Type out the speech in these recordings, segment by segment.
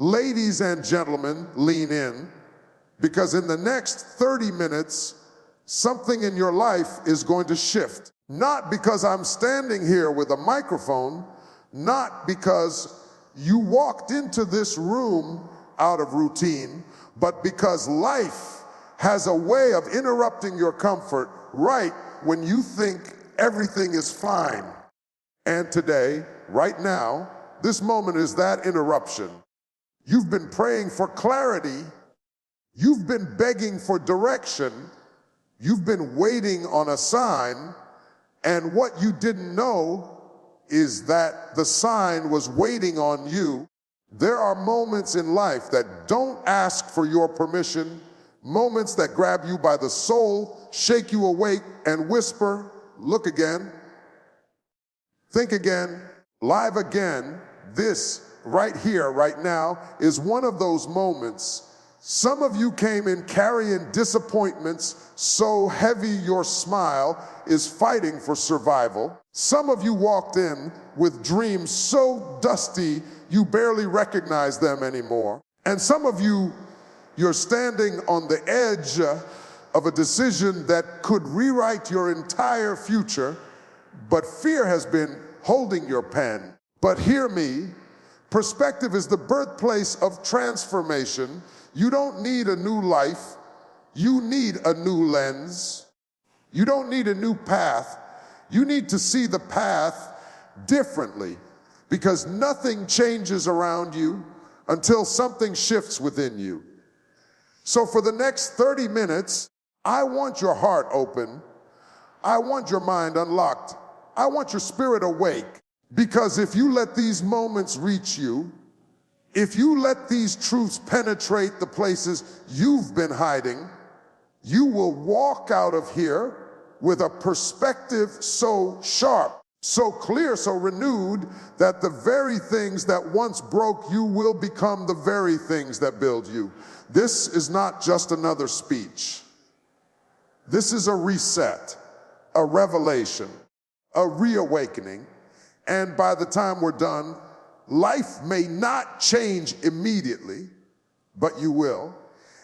Ladies and gentlemen, lean in, because in the next 30 minutes, something in your life is going to shift. Not because I'm standing here with a microphone, not because you walked into this room out of routine, but because life has a way of interrupting your comfort right when you think everything is fine. And today, right now, this moment is that interruption. You've been praying for clarity. You've been begging for direction. You've been waiting on a sign. And what you didn't know is that the sign was waiting on you. There are moments in life that don't ask for your permission, moments that grab you by the soul, shake you awake, and whisper, look again, think again, live again. This right here, right now, is one of those moments. Some of you came in carrying disappointments so heavy your smile is fighting for survival. Some of you walked in with dreams so dusty you barely recognize them anymore. And some of you, you're standing on the edge of a decision that could rewrite your entire future, but fear has been holding your pen. But hear me, perspective is the birthplace of transformation. You don't need a new life. You need a new lens. You don't need a new path. You need to see the path differently, because nothing changes around you until something shifts within you. So for the next 30 minutes, I want your heart open. I want your mind unlocked. I want your spirit awake. Because if you let these moments reach you, if you let these truths penetrate the places you've been hiding, you will walk out of here with a perspective so sharp, so clear, so renewed, that the very things that once broke you will become the very things that build you. This is not just another speech. This is a reset, a revelation, a reawakening. And by the time we're done, life may not change immediately, but you will.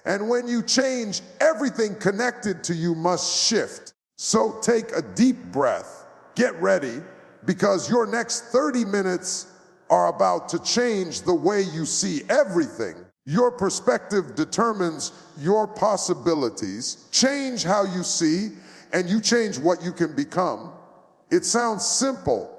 And when you change, everything connected to you must shift. So take a deep breath, get ready, because your next 30 minutes are about to change the way you see everything. Your perspective determines your possibilities. Change how you see, and you change what you can become. It sounds simple,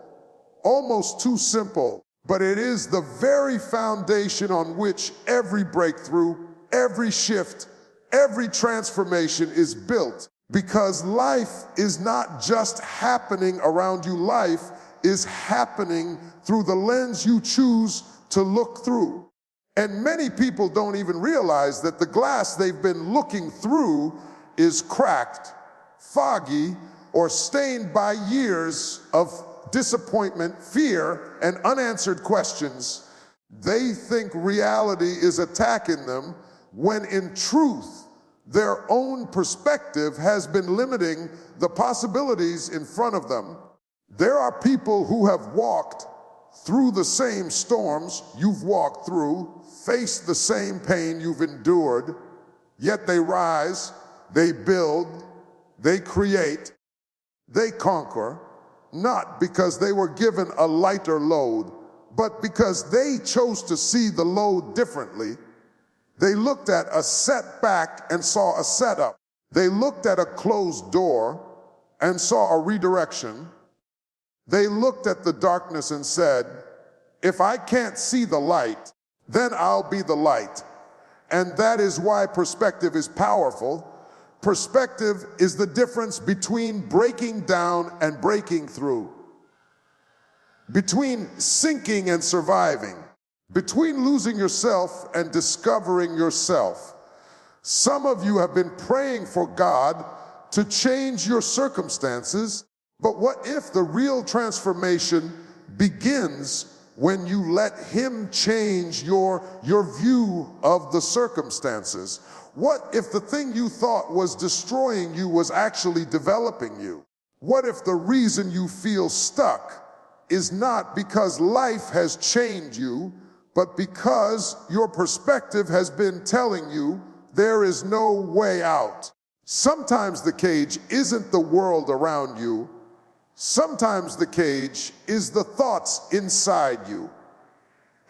almost too simple, but it is the very foundation on which every breakthrough, every shift, every transformation is built. Because life is not just happening around you, life is happening through the lens you choose to look through. And many people don't even realize that the glass they've been looking through is cracked, foggy, or stained by years of disappointment, fear, and unanswered questions. They think reality is attacking them, when in truth, their own perspective has been limiting the possibilities in front of them. There are people who have walked through the same storms you've walked through, faced the same pain you've endured, yet they rise, they build, they create, they conquer, not because they were given a lighter load, but because they chose to see the load differently. They looked at a setback and saw a setup. They looked at a closed door and saw a redirection. They looked at the darkness and said, if I can't see the light, then I'll be the light. And that is why perspective is powerful. Perspective is the difference between breaking down and breaking through, between sinking and surviving, between losing yourself and discovering yourself. Some of you have been praying for God to change your circumstances, but what if the real transformation begins when you let Him change your view of the circumstances? What if the thing you thought was destroying you was actually developing you? What if the reason you feel stuck is not because life has chained you, but because your perspective has been telling you there is no way out. Sometimes the cage isn't the world around you. Sometimes the cage is the thoughts inside you.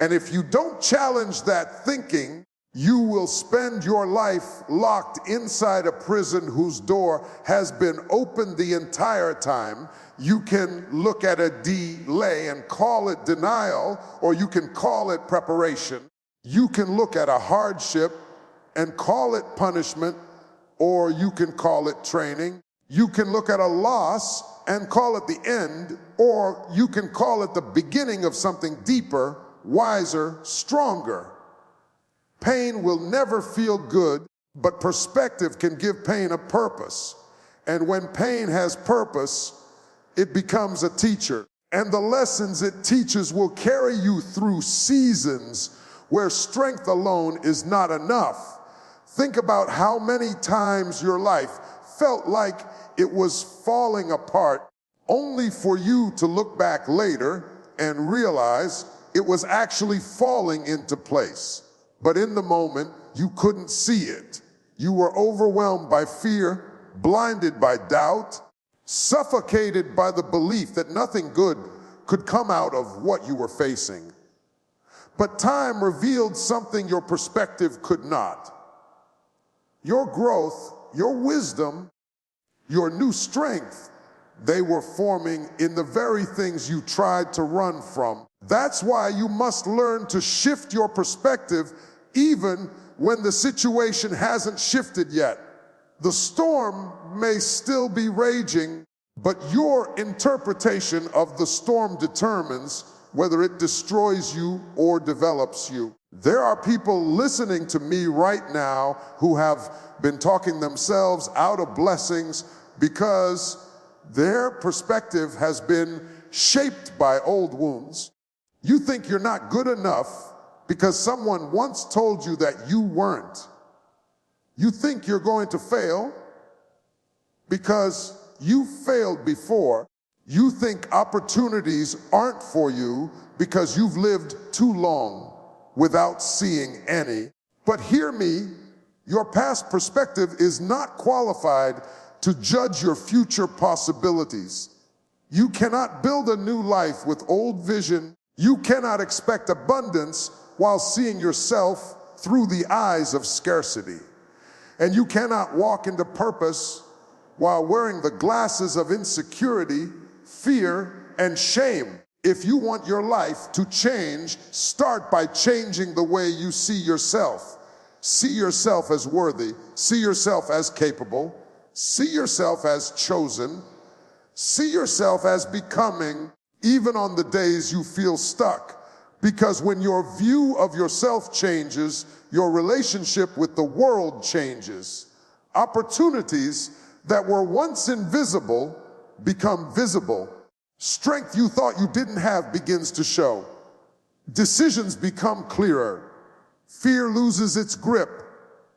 And if you don't challenge that thinking, you will spend your life locked inside a prison whose door has been open the entire time. You can look at a delay and call it denial, or you can call it preparation. You can look at a hardship and call it punishment, or you can call it training. You can look at a loss and call it the end, or you can call it the beginning of something deeper, wiser, stronger. Pain will never feel good, but perspective can give pain a purpose. And when pain has purpose, it becomes a teacher. And the lessons it teaches will carry you through seasons where strength alone is not enough. Think about how many times your life felt like it was falling apart, only for you to look back later and realize it was actually falling into place. But in the moment, you couldn't see it. You were overwhelmed by fear, blinded by doubt, suffocated by the belief that nothing good could come out of what you were facing. But time revealed something your perspective could not. Your growth, your wisdom, your new strength, they were forming in the very things you tried to run from. That's why you must learn to shift your perspective even when the situation hasn't shifted yet. The storm may still be raging, but your interpretation of the storm determines whether it destroys you or develops you. There are people listening to me right now who have been talking themselves out of blessings because their perspective has been shaped by old wounds. You think you're not good enough because someone once told you that you weren't. You think you're going to fail because you failed before. You think opportunities aren't for you because you've lived too long without seeing any. But hear me, your past perspective is not qualified to judge your future possibilities. You cannot build a new life with old vision. You cannot expect abundance while seeing yourself through the eyes of scarcity. And you cannot walk into purpose while wearing the glasses of insecurity, fear, and shame. If you want your life to change, start by changing the way you see yourself. See yourself as worthy. See yourself as capable. See yourself as chosen. See yourself as becoming, even on the days you feel stuck. Because when your view of yourself changes, your relationship with the world changes. Opportunities that were once invisible become visible. Strength you thought you didn't have begins to show. Decisions become clearer. Fear loses its grip,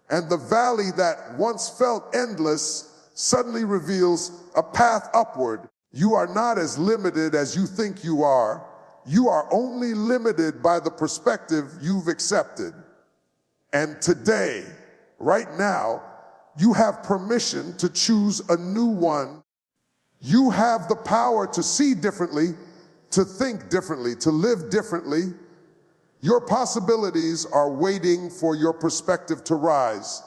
and the valley that once felt endless suddenly reveals a path upward. You are not as limited as you think you are. You are only limited by the perspective you've accepted. And today, right now, you have permission to choose a new one. You have the power to see differently, to think differently, to live differently. Your possibilities are waiting for your perspective to rise.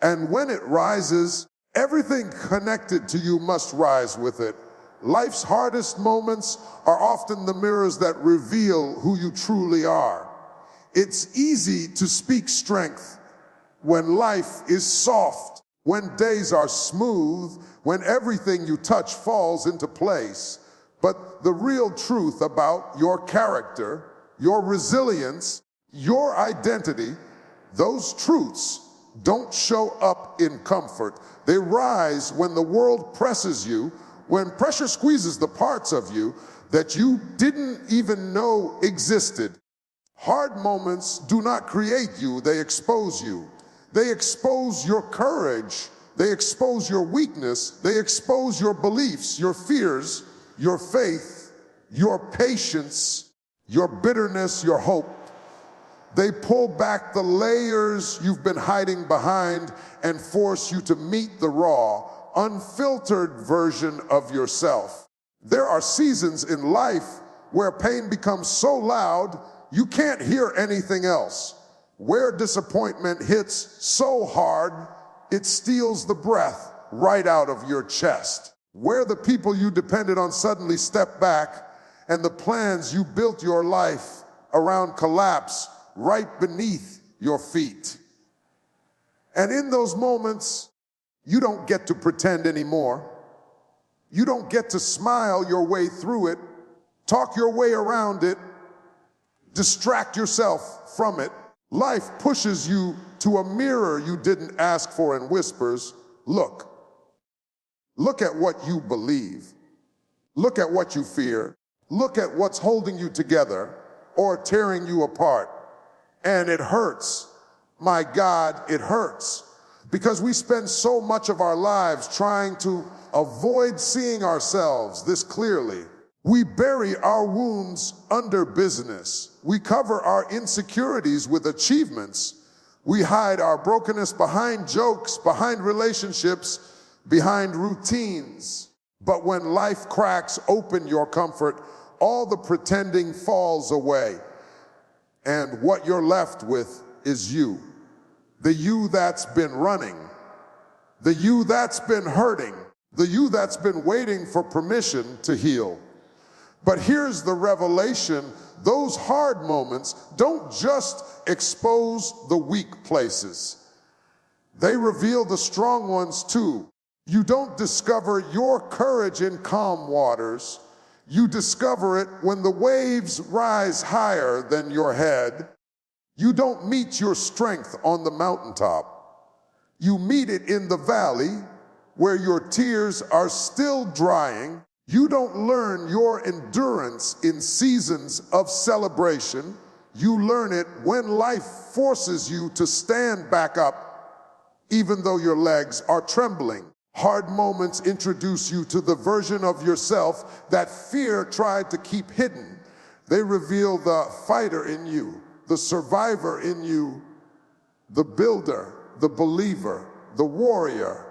And when it rises, everything connected to you must rise with it. Life's hardest moments are often the mirrors that reveal who you truly are. It's easy to speak strength when life is soft, when days are smooth, when everything you touch falls into place. But the real truth about your character, your resilience, your identity, those truths don't show up in comfort. They rise when the world presses you, when pressure squeezes the parts of you that you didn't even know existed. Hard moments do not create you, they expose you. They expose your courage. They expose your weakness. They expose your beliefs, your fears, your faith, your patience, your bitterness, your hope. They pull back the layers you've been hiding behind and force you to meet the raw, unfiltered version of yourself. There are seasons in life where pain becomes so loud you can't hear anything else, where disappointment hits so hard it steals the breath right out of your chest, where the people you depended on suddenly step back and the plans you built your life around collapse right beneath your feet. And in those moments, you don't get to pretend anymore. You don't get to smile your way through it, talk your way around it, distract yourself from it. Life pushes you to a mirror you didn't ask for and whispers, look. Look at what you believe. Look at what you fear. Look at what's holding you together or tearing you apart. And it hurts. My God, it hurts. Because we spend so much of our lives trying to avoid seeing ourselves this clearly. We bury our wounds under business. We cover our insecurities with achievements. We hide our brokenness behind jokes, behind relationships, behind routines. But when life cracks open your comfort, all the pretending falls away. And what you're left with is you. The you that's been running. The you that's been hurting. The you that's been waiting for permission to heal. But here's the revelation. Those hard moments don't just expose the weak places. They reveal the strong ones too. You don't discover your courage in calm waters. You discover it when the waves rise higher than your head. You don't meet your strength on the mountaintop. You meet it in the valley where your tears are still drying. You don't learn your endurance in seasons of celebration. You learn it when life forces you to stand back up, even though your legs are trembling. Hard moments introduce you to the version of yourself that fear tried to keep hidden. They reveal the fighter in you, the survivor in you, the builder, the believer, the warrior.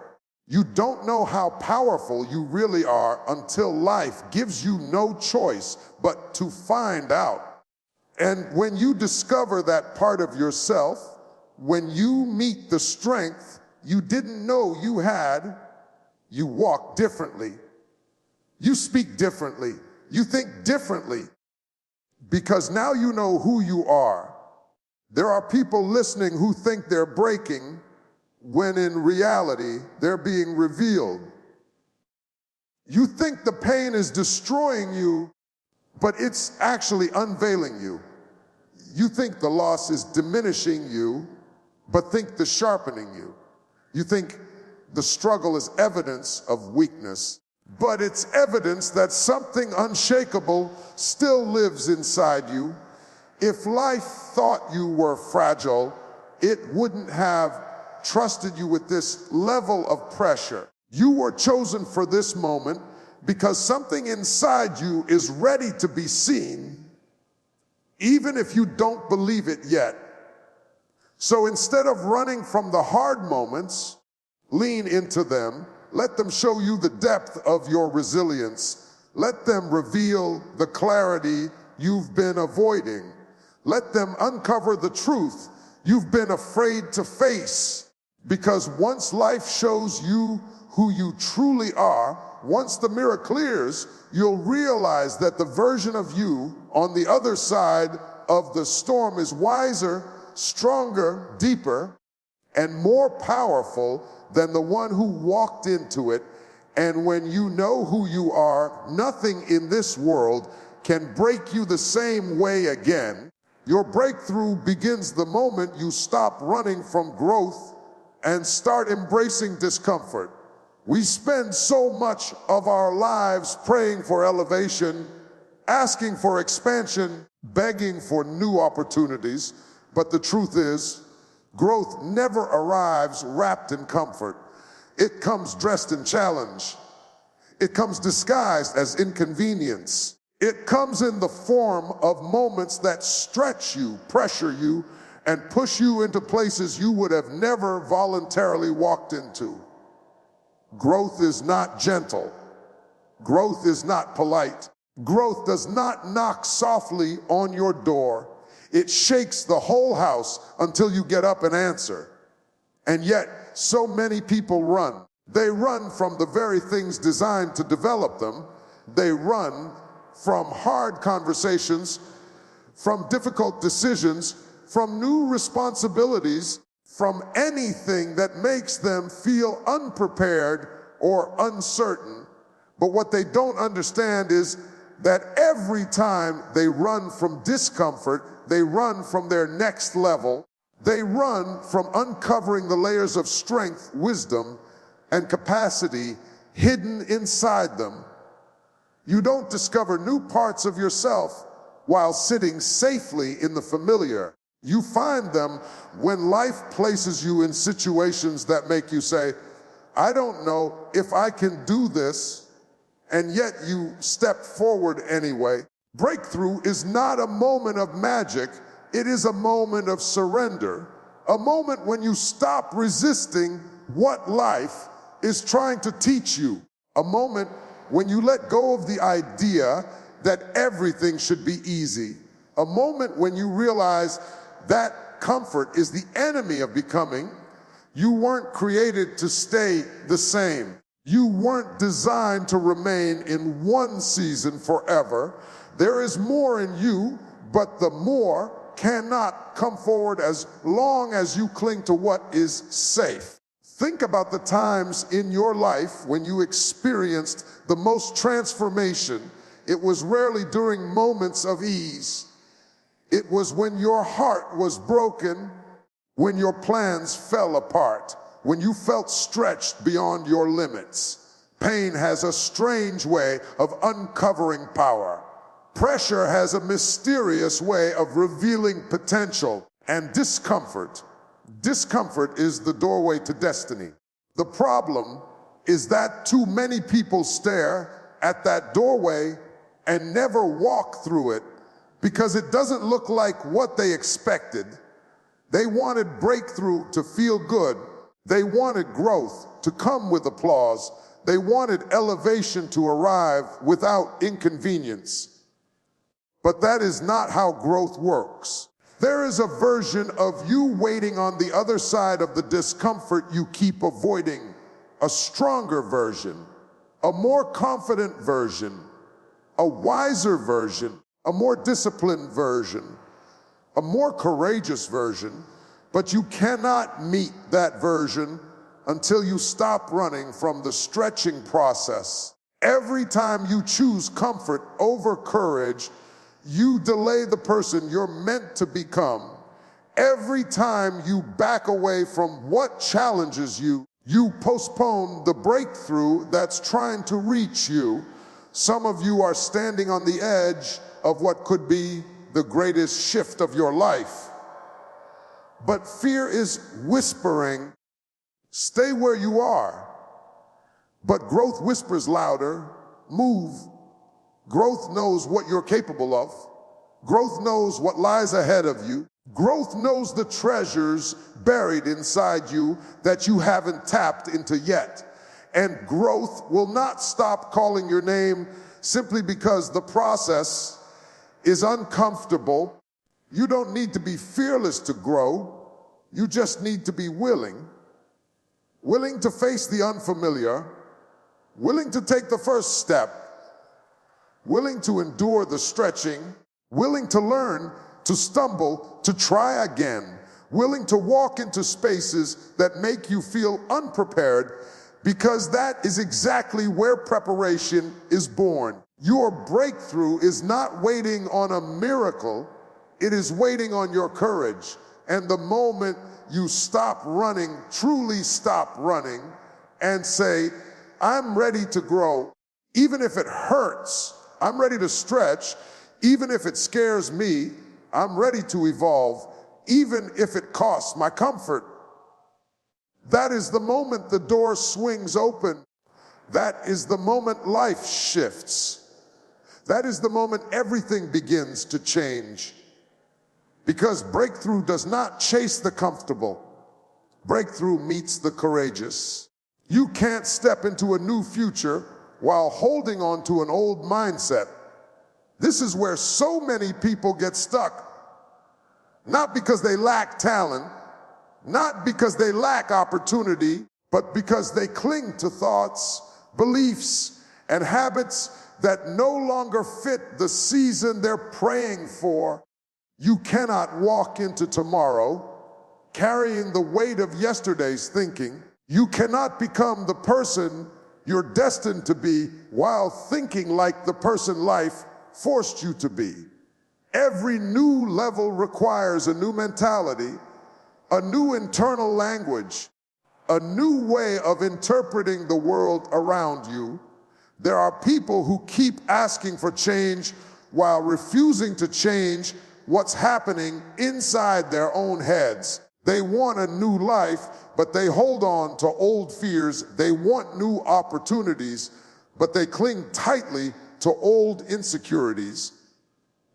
You don't know how powerful you really are until life gives you no choice but to find out. And when you discover that part of yourself, when you meet the strength you didn't know you had, you walk differently. You speak differently. You think differently. Because now you know who you are. There are people listening who think they're breaking when in reality they're being revealed. You think the pain is destroying you, but it's actually unveiling you. You think the loss is diminishing you, but think the sharpening you. You think the struggle is evidence of weakness, but it's evidence that something unshakable still lives inside you. If life thought you were fragile, it wouldn't have trusted you with this level of pressure. You were chosen for this moment because something inside you is ready to be seen, even if you don't believe it yet. So instead of running from the hard moments, lean into them. Let them show you the depth of your resilience. Let them reveal the clarity you've been avoiding. Let them uncover the truth you've been afraid to face. Because once life shows you who you truly are, once the mirror clears, you'll realize that the version of you on the other side of the storm is wiser, stronger, deeper, and more powerful than the one who walked into it. And when you know who you are, nothing in this world can break you the same way again. Your breakthrough begins the moment you stop running from growth and start embracing discomfort. We spend so much of our lives praying for elevation, asking for expansion, begging for new opportunities, but the truth is, growth never arrives wrapped in comfort. It comes dressed in challenge. It comes disguised as inconvenience. It comes in the form of moments that stretch you, pressure you, and push you into places you would have never voluntarily walked into. Growth is not gentle. Growth is not polite. Growth does not knock softly on your door. It shakes the whole house until you get up and answer. And yet, so many people run. They run from the very things designed to develop them. They run from hard conversations, from difficult decisions, from new responsibilities, from anything that makes them feel unprepared or uncertain. But what they don't understand is that every time they run from discomfort, they run from their next level. They run from uncovering the layers of strength, wisdom, and capacity hidden inside them. You don't discover new parts of yourself while sitting safely in the familiar. You find them when life places you in situations that make you say, I don't know if I can do this, and yet you step forward anyway. Breakthrough is not a moment of magic, it is a moment of surrender, a moment when you stop resisting what life is trying to teach you, a moment when you let go of the idea that everything should be easy, a moment when you realize that comfort is the enemy of becoming. You weren't created to stay the same. You weren't designed to remain in one season forever. There is more in you, but the more cannot come forward as long as you cling to what is safe. Think about the times in your life when you experienced the most transformation. It was rarely during moments of ease. It was when your heart was broken, when your plans fell apart, when you felt stretched beyond your limits. Pain has a strange way of uncovering power. Pressure has a mysterious way of revealing potential. And discomfort is the doorway to destiny. The problem is that too many people stare at that doorway and never walk through it because it doesn't look like what they expected. They wanted breakthrough to feel good. They wanted growth to come with applause. They wanted elevation to arrive without inconvenience. But that is not how growth works. There is a version of you waiting on the other side of the discomfort you keep avoiding, a stronger version, a more confident version, a wiser version, a more disciplined version, a more courageous version, but you cannot meet that version until you stop running from the stretching process. Every time you choose comfort over courage, you delay the person you're meant to become. Every time you back away from what challenges you, you postpone the breakthrough that's trying to reach you. Some of you are standing on the edge of what could be the greatest shift of your life. But fear is whispering, stay where you are. But growth whispers louder, move. Growth knows what you're capable of. Growth knows what lies ahead of you. Growth knows the treasures buried inside you that you haven't tapped into yet. And growth will not stop calling your name simply because the process is uncomfortable. You don't need to be fearless to grow. You just need to be willing to face the unfamiliar, willing to take the first step, willing to endure the stretching, willing to learn, to stumble, to try again, willing to walk into spaces that make you feel unprepared, because that is exactly where preparation is born. Your breakthrough is not waiting on a miracle, it is waiting on your courage. And the moment you stop running, truly stop running, and say, I'm ready to grow, even if it hurts, I'm ready to stretch, even if it scares me, I'm ready to evolve, even if it costs my comfort. That is the moment the door swings open. That is the moment life shifts. That is the moment everything begins to change. Because breakthrough does not chase the comfortable. Breakthrough meets the courageous. You can't step into a new future while holding on to an old mindset. This is where so many people get stuck. Not because they lack talent, not because they lack opportunity, but because they cling to thoughts, beliefs, and habits that no longer fit the season they're praying for. You cannot walk into tomorrow carrying the weight of yesterday's thinking. You cannot become the person you're destined to be while thinking like the person life forced you to be. Every new level requires a new mentality, a new internal language, a new way of interpreting the world around you. There are people who keep asking for change while refusing to change what's happening inside their own heads. They want a new life, but they hold on to old fears. They want new opportunities, but they cling tightly to old insecurities.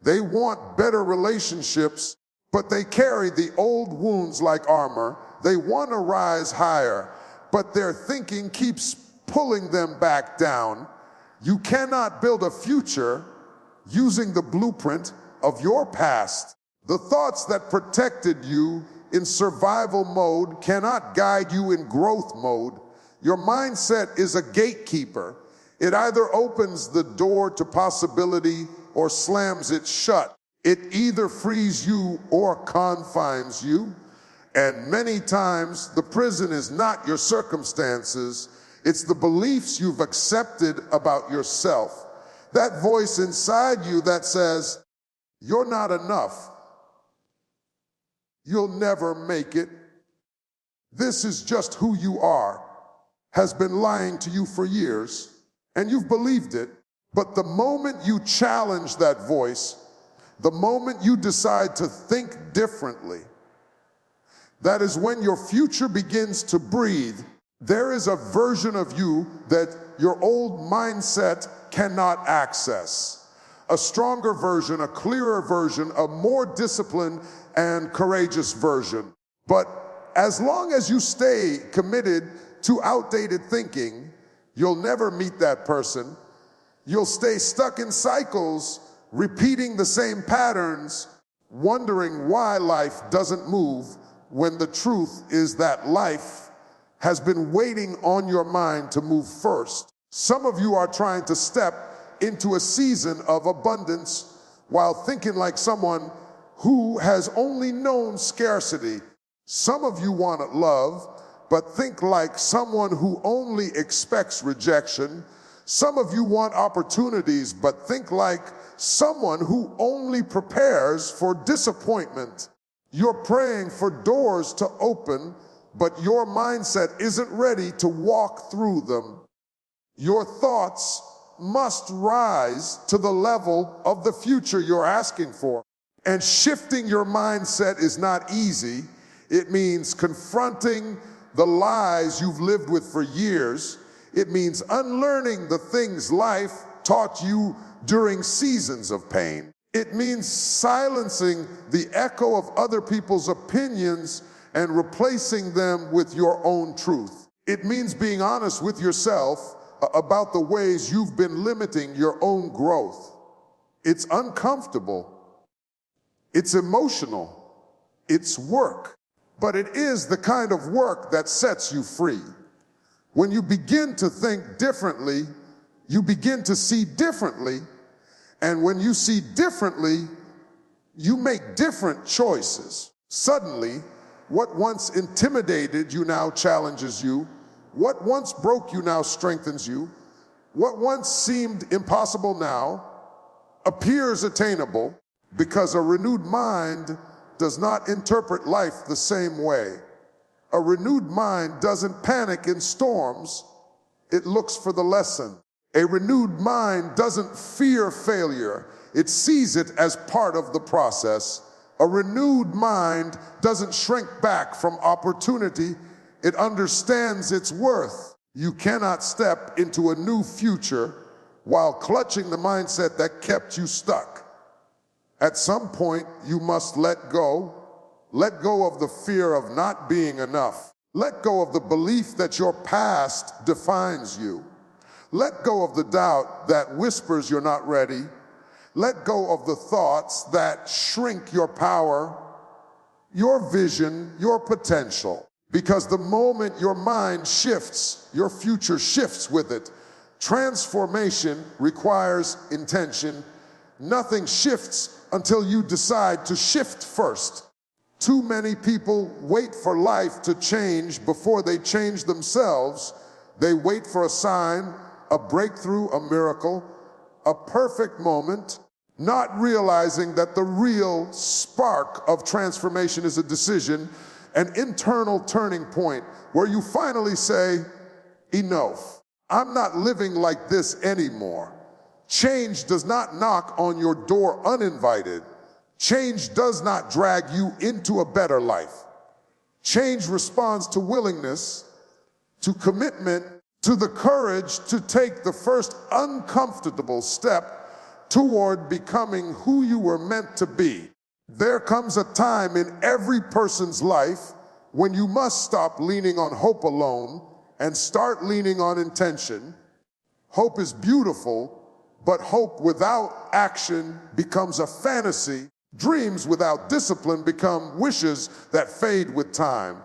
They want better relationships, but they carry the old wounds like armor. They want to rise higher, but their thinking keeps pulling them back down. You cannot build a future using the blueprint of your past. The thoughts that protected you in survival mode cannot guide you in growth mode. Your mindset is a gatekeeper. It either opens the door to possibility or slams it shut. It either frees you or confines you. And many times the prison is not your circumstances, it's the beliefs you've accepted about yourself. That voice inside you that says, "You're not enough. You'll never make it. This is just who you are," has been lying to you for years, and you've believed it. But the moment you challenge that voice, the moment you decide to think differently, that is when your future begins to breathe. There is a version of you that your old mindset cannot access. A stronger version, a clearer version, a more disciplined and courageous version. But as long as you stay committed to outdated thinking, you'll never meet that person. You'll stay stuck in cycles, repeating the same patterns, wondering why life doesn't move, when the truth is that life has been waiting on your mind to move first. Some of you are trying to step into a season of abundance while thinking like someone who has only known scarcity. Some of you want love, but think like someone who only expects rejection. Some of you want opportunities, but think like someone who only prepares for disappointment. You're praying for doors to open, but your mindset isn't ready to walk through them. Your thoughts must rise to the level of the future you're asking for. And shifting your mindset is not easy. It means confronting the lies you've lived with for years. It means unlearning the things life taught you during seasons of pain. It means silencing the echo of other people's opinions and replacing them with your own truth. It means being honest with yourself about the ways you've been limiting your own growth. It's uncomfortable. It's emotional. It's work. But it is the kind of work that sets you free. When you begin to think differently, you begin to see differently. And when you see differently, you make different choices. Suddenly, what once intimidated you now challenges you. What once broke you now strengthens you. What once seemed impossible now appears attainable, because a renewed mind does not interpret life the same way. A renewed mind doesn't panic in storms. It looks for the lesson. A renewed mind doesn't fear failure. It sees it as part of the process. A renewed mind doesn't shrink back from opportunity. It understands its worth. You cannot step into a new future while clutching the mindset that kept you stuck. At some point, you must let go. Let go of the fear of not being enough. Let go of the belief that your past defines you. Let go of the doubt that whispers you're not ready. Let go of the thoughts that shrink your power, your vision, your potential. Because the moment your mind shifts, your future shifts with it. Transformation requires intention. Nothing shifts until you decide to shift first. Too many people wait for life to change before they change themselves. They wait for a sign, a breakthrough, a miracle, a perfect moment, not realizing that the real spark of transformation is a decision, an internal turning point where you finally say, enough. I'm not living like this anymore. Change does not knock on your door uninvited. Change does not drag you into a better life. Change responds to willingness, to commitment, to the courage to take the first uncomfortable step toward becoming who you were meant to be. There comes a time in every person's life when you must stop leaning on hope alone and start leaning on intention. Hope is beautiful, but hope without action becomes a fantasy. Dreams without discipline become wishes that fade with time.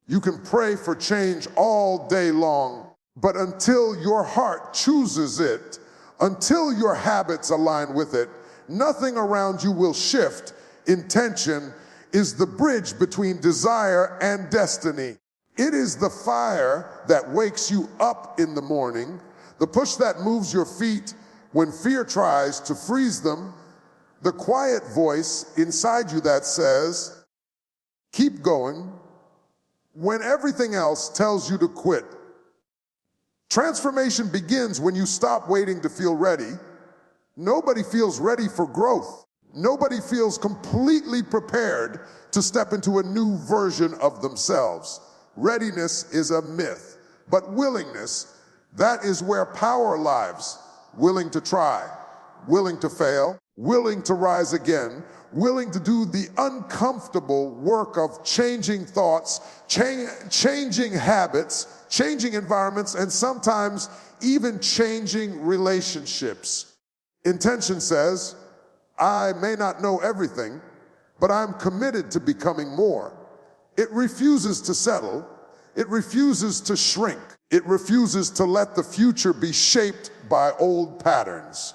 You can pray for change all day long, but until your heart chooses it, until your habits align with it, nothing around you will shift. Intention is the bridge between desire and destiny. It is the fire that wakes you up in the morning, the push that moves your feet when fear tries to freeze them, the quiet voice inside you that says, keep going, when everything else tells you to quit. Transformation begins when you stop waiting to feel ready. Nobody feels ready for growth. Nobody feels completely prepared to step into a new version of themselves. Readiness is a myth, but willingness, that is where power lives. Willing to try, willing to fail, willing to rise again, willing to do the uncomfortable work of changing thoughts, changing habits, changing environments, and sometimes even changing relationships. Intention says, I may not know everything, but I'm committed to becoming more. It refuses to settle. It refuses to shrink. It refuses to let the future be shaped by old patterns.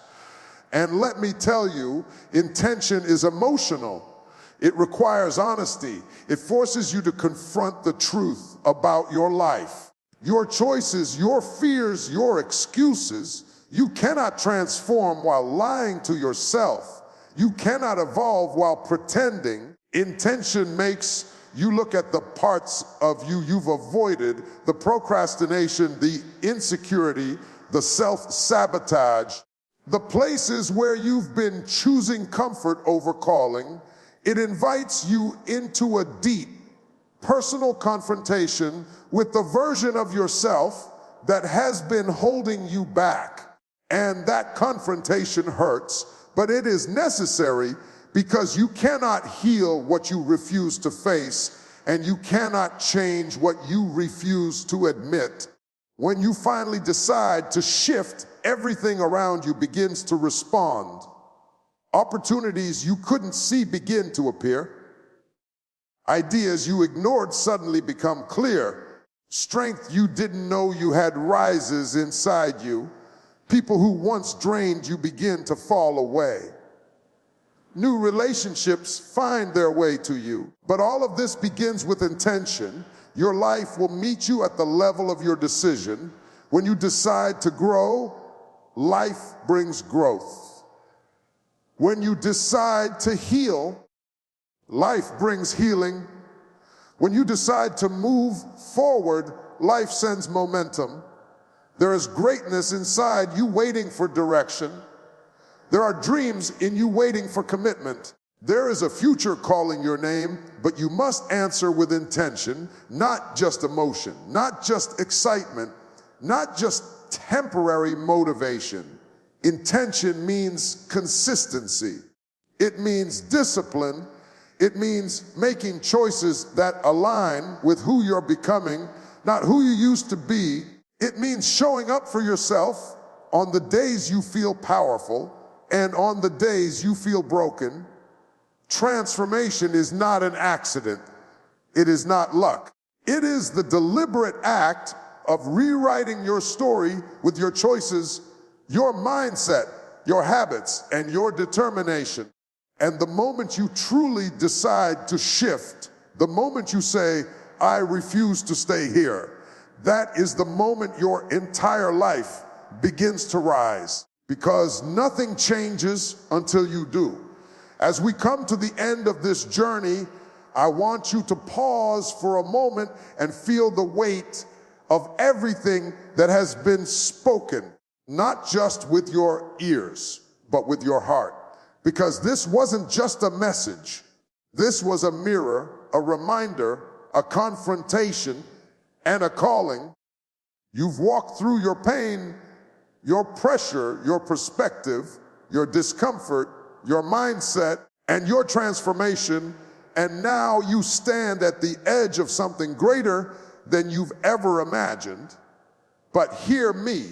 And let me tell you, intention is emotional. It requires honesty. It forces you to confront the truth about your life. Your choices, your fears, your excuses. You cannot transform while lying to yourself. You cannot evolve while pretending. Intention makes you look at the parts of you you've avoided, the procrastination, the insecurity, the self-sabotage, the places where you've been choosing comfort over calling. It invites you into a deep, personal confrontation with the version of yourself that has been holding you back. And that confrontation hurts, but it is necessary because you cannot heal what you refuse to face, and you cannot change what you refuse to admit. When you finally decide to shift, everything around you begins to respond. Opportunities you couldn't see begin to appear. Ideas you ignored suddenly become clear. Strength you didn't know you had rises inside you. People who once drained you begin to fall away. New relationships find their way to you. But all of this begins with intention. Your life will meet you at the level of your decision. When you decide to grow, life brings growth. When you decide to heal, life brings healing. When you decide to move forward, life sends momentum. There is greatness inside you waiting for direction. There are dreams in you waiting for commitment. There is a future calling your name, but you must answer with intention, not just emotion, not just excitement, not just temporary motivation. Intention means consistency. It means discipline. It means making choices that align with who you're becoming, not who you used to be. It means showing up for yourself on the days you feel powerful and on the days you feel broken. Transformation is not an accident. It is not luck. It is the deliberate act of rewriting your story with your choices, your mindset, your habits, and your determination. And the moment you truly decide to shift, the moment you say, I refuse to stay here, that is the moment your entire life begins to rise, because nothing changes until you do. As we come to the end of this journey, I want you to pause for a moment and feel the weight of everything that has been spoken, not just with your ears, but with your heart. Because this wasn't just a message. This was a mirror, a reminder, a confrontation, and a calling. You've walked through your pain, your pressure, your perspective, your discomfort, your mindset, and your transformation, and now you stand at the edge of something greater than you've ever imagined. But hear me,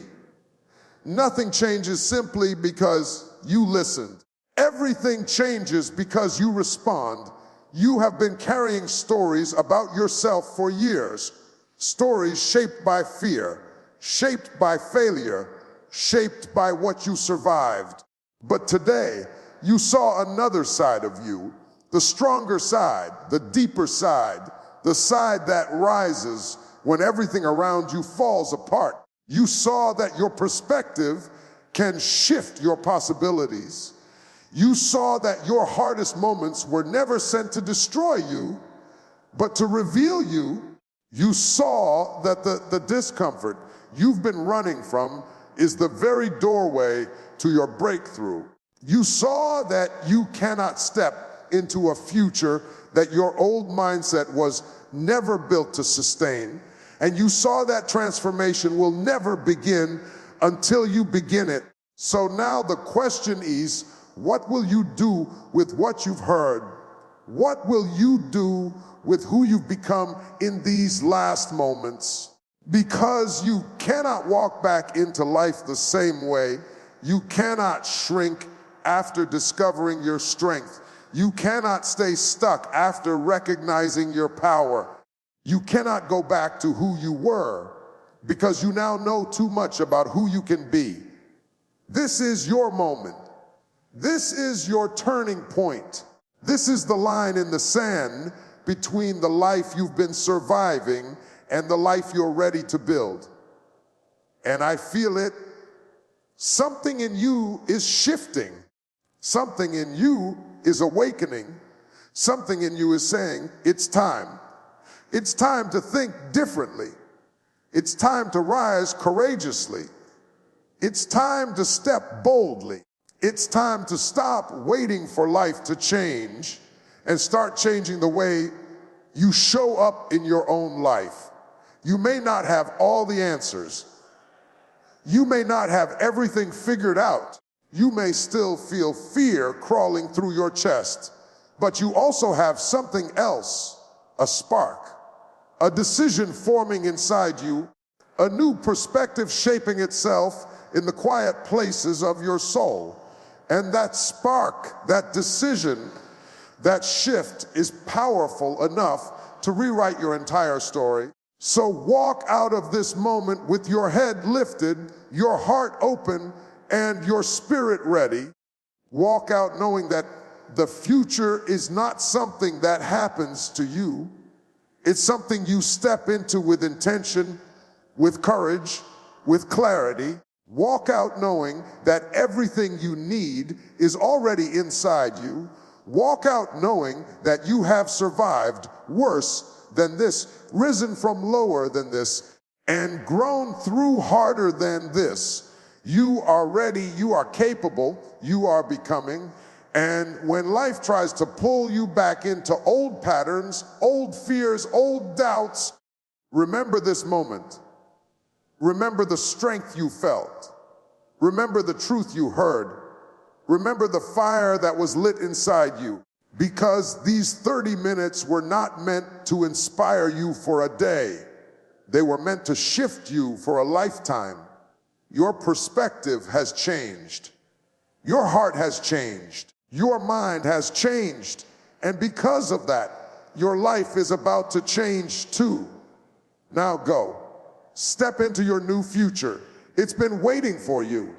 nothing changes simply because you listened. Everything changes because you respond. You have been carrying stories about yourself for years, stories shaped by fear, shaped by failure, shaped by what you survived. But today, you saw another side of you, the stronger side, the deeper side, the side that rises when everything around you falls apart. You saw that your perspective can shift your possibilities. You saw that your hardest moments were never sent to destroy you, but to reveal you. You saw that the discomfort you've been running from is the very doorway to your breakthrough. You saw that you cannot step into a future that your old mindset was never built to sustain. And you saw that transformation will never begin until you begin it. So now the question is, what will you do with what you've heard? What will you do with who you've become in these last moments? Because you cannot walk back into life the same way. You cannot shrink after discovering your strength. You cannot stay stuck after recognizing your power. You cannot go back to who you were because you now know too much about who you can be. This is your moment. This is your turning point. This is the line in the sand between the life you've been surviving and the life you're ready to build. And I feel it. Something in you is shifting. Something in you is awakening. Something in you is saying, it's time. It's time to think differently. It's time to rise courageously. It's time to step boldly. It's time to stop waiting for life to change and start changing the way you show up in your own life. You may not have all the answers. You may not have everything figured out. You may still feel fear crawling through your chest, but you also have something else, a spark, a decision forming inside you, a new perspective shaping itself in the quiet places of your soul. And that spark, that decision, that shift is powerful enough to rewrite your entire story. So walk out of this moment with your head lifted, your heart open, and your spirit ready. Walk out knowing that the future is not something that happens to you. It's something you step into with intention, with courage, with clarity. Walk out knowing that everything you need is already inside you. Walk out knowing that you have survived worse than this, risen from lower than this, and grown through harder than this. You are ready, you are capable, you are becoming. And when life tries to pull you back into old patterns, old fears, old doubts, remember this moment. Remember the strength you felt. Remember the truth you heard. Remember the fire that was lit inside you. Because these 30 minutes were not meant to inspire you for a day. They were meant to shift you for a lifetime. Your perspective has changed. Your heart has changed. Your mind has changed. And because of that, your life is about to change too. Now go. Step into your new future. It's been waiting for you.